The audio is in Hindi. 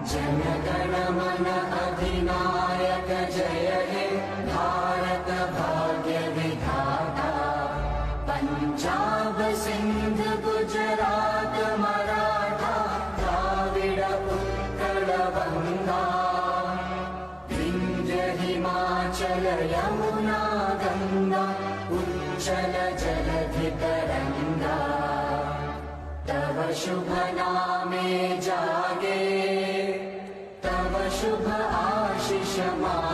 जनगण मन अधिनायक जय हे भारत भाग्य विधाता। पंजाब सिंध गुजरात मराठा द्राविड़ उत्कल बंगा। विंध्य हिमाचल यमुना गंगा उच्चल जलधि तरंगा। तव शुभ नामे जागे, तव शुभ आशीष मा